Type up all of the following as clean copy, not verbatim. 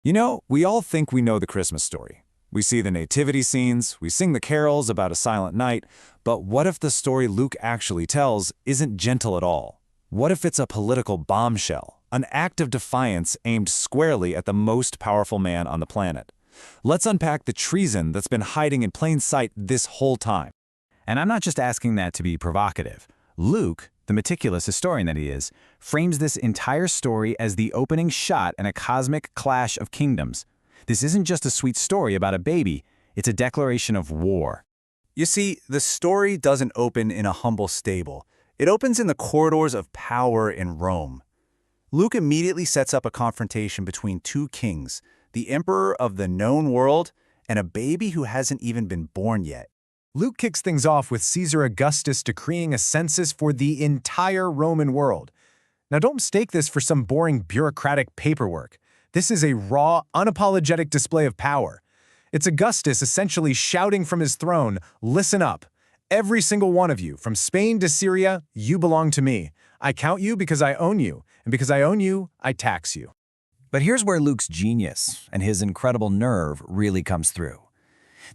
You know, we all think we know the Christmas story. We see the nativity scenes, we sing the carols about a silent night, but what if the story Luke actually tells isn't gentle at all? What if it's a political bombshell, an act of defiance aimed squarely at the most powerful man on the planet? Let's unpack the treason that's been hiding in plain sight this whole time. And I'm not just asking that to be provocative. Luke, the meticulous historian that he is, frames this entire story as the opening shot in a cosmic clash of kingdoms. This isn't just a sweet story about a baby, it's a declaration of war. You see, the story doesn't open in a humble stable. It opens in the corridors of power in Rome. Luke immediately sets up a confrontation between two kings, the emperor of the known world and a baby who hasn't even been born yet. Luke kicks things off with Caesar Augustus decreeing a census for the entire Roman world. Now, don't mistake this for some boring bureaucratic paperwork. This is a raw, unapologetic display of power. It's Augustus essentially shouting from his throne, "Listen up. Every single one of you, from Spain to Syria, you belong to me. I count you because I own you, and because I own you, I tax you." But here's where Luke's genius and his incredible nerve really comes through.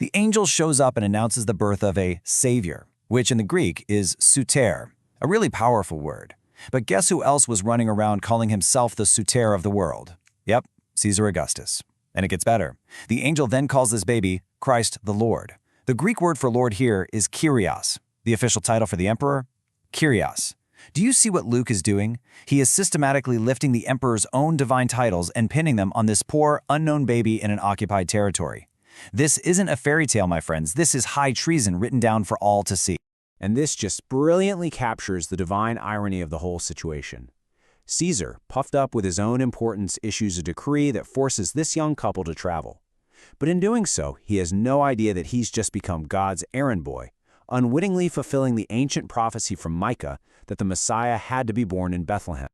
The angel shows up and announces the birth of a savior, which in the Greek is souter, a really powerful word. But guess who else was running around calling himself the souter of the world? Yep, Caesar Augustus. And it gets better. The angel then calls this baby Christ the Lord. The Greek word for Lord here is Kyrios. The official title for the emperor? Kyrios. Do you see what Luke is doing? He is systematically lifting the emperor's own divine titles and pinning them on this poor, unknown baby in an occupied territory. This isn't a fairy tale, my friends. This is high treason written down for all to see. And this just brilliantly captures the divine irony of the whole situation. Caesar, puffed up with his own importance, issues a decree that forces this young couple to travel. But in doing so, he has no idea that he's just become God's errand boy, unwittingly fulfilling the ancient prophecy from Micah that the Messiah had to be born in Bethlehem.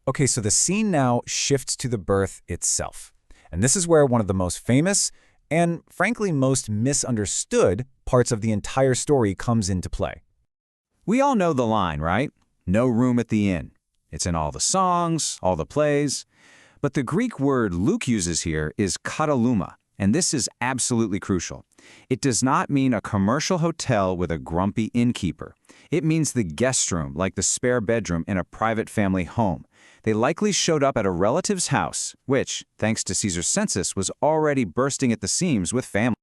Okay, so the scene now shifts to the birth itself. And this is where one of the most famous and, frankly, most misunderstood parts of the entire story comes into play. We all know the line, right? No room at the inn. It's in all the songs, all the plays. But the Greek word Luke uses here is kataluma, and this is absolutely crucial. It does not mean a commercial hotel with a grumpy innkeeper. It means the guest room, like the spare bedroom in a private family home. They likely showed up at a relative's house, which, thanks to Caesar's census, was already bursting at the seams with family.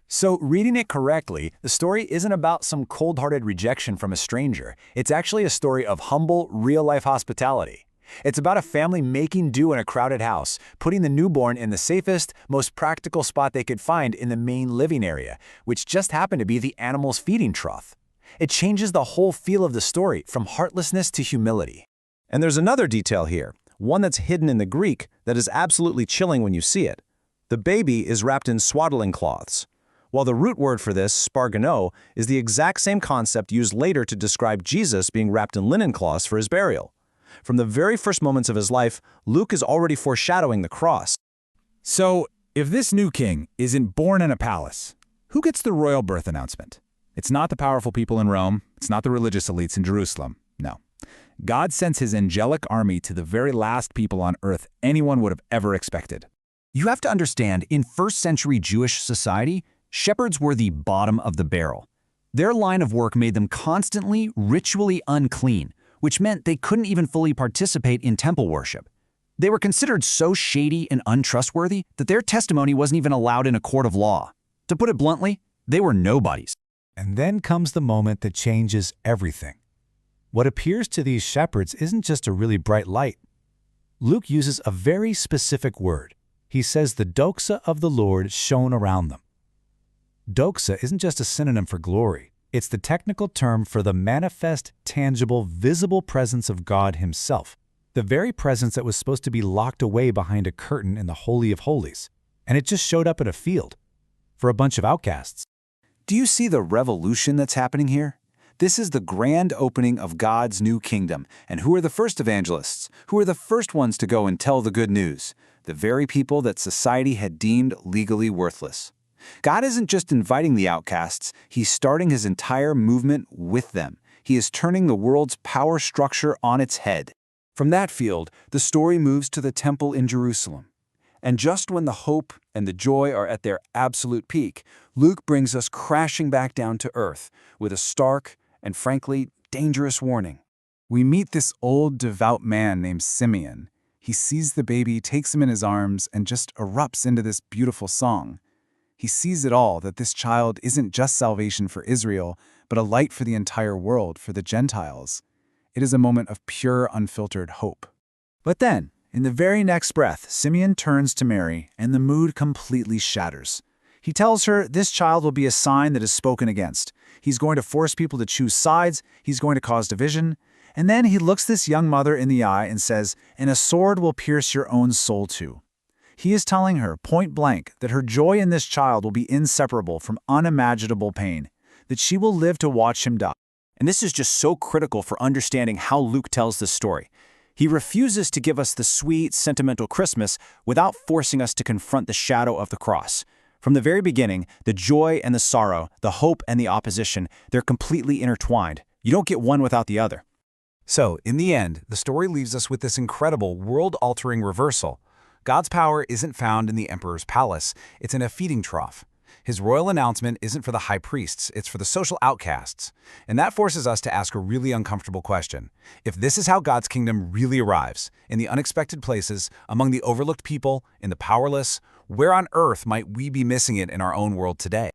So, reading it correctly, the story isn't about some cold-hearted rejection from a stranger. It's actually a story of humble, real-life hospitality. It's about a family making do in a crowded house, putting the newborn in the safest, most practical spot they could find in the main living area, which just happened to be the animal's feeding trough. It changes the whole feel of the story, from heartlessness to humility. And there's another detail here, one that's hidden in the Greek that is absolutely chilling when you see it. The baby is wrapped in swaddling cloths. While the root word for this, spargano, is the exact same concept used later to describe Jesus being wrapped in linen cloths for his burial. From the very first moments of his life, Luke is already foreshadowing the cross. So, if this new king isn't born in a palace, who gets the royal birth announcement? It's not the powerful people in Rome. It's not the religious elites in Jerusalem. No. God sends his angelic army to the very last people on earth anyone would have ever expected. You have to understand, in first-century Jewish society, shepherds were the bottom of the barrel. Their line of work made them constantly, ritually unclean, which meant they couldn't even fully participate in temple worship. They were considered so shady and untrustworthy that their testimony wasn't even allowed in a court of law. To put it bluntly, they were nobodies. And then comes the moment that changes everything. What appears to these shepherds isn't just a really bright light. Luke uses a very specific word. He says the doxa of the Lord shone around them. Doxa isn't just a synonym for glory. It's the technical term for the manifest, tangible, visible presence of God himself, the very presence that was supposed to be locked away behind a curtain in the Holy of Holies. And it just showed up in a field for a bunch of outcasts. Do you see the revolution that's happening here? This is the grand opening of God's new kingdom. And who are the first evangelists? Who are the first ones to go and tell the good news? The very people that society had deemed legally worthless. God isn't just inviting the outcasts, he's starting his entire movement with them. He is turning the world's power structure on its head. From that field, the story moves to the temple in Jerusalem. And just when the hope and the joy are at their absolute peak, Luke brings us crashing back down to earth with a stark and, frankly, dangerous warning. We meet this old, devout man named Simeon. He sees the baby, takes him in his arms, and just erupts into this beautiful song. He sees it all, that this child isn't just salvation for Israel, but a light for the entire world, for the Gentiles. It is a moment of pure, unfiltered hope. But then, in the very next breath, Simeon turns to Mary, and the mood completely shatters. He tells her this child will be a sign that is spoken against. He's going to force people to choose sides, he's going to cause division, and then he looks this young mother in the eye and says, "And a sword will pierce your own soul too." He is telling her, point blank, that her joy in this child will be inseparable from unimaginable pain, that she will live to watch him die. And this is just so critical for understanding how Luke tells this story. He refuses to give us the sweet, sentimental Christmas without forcing us to confront the shadow of the cross. From the very beginning, the joy and the sorrow, the hope and the opposition, they're completely intertwined. You don't get one without the other. So, in the end, the story leaves us with this incredible, world-altering reversal. God's power isn't found in the emperor's palace, it's in a feeding trough. His royal announcement isn't for the high priests, it's for the social outcasts. And that forces us to ask a really uncomfortable question. If this is how God's kingdom really arrives, in the unexpected places, among the overlooked people, in the powerless, where on earth might we be missing it in our own world today?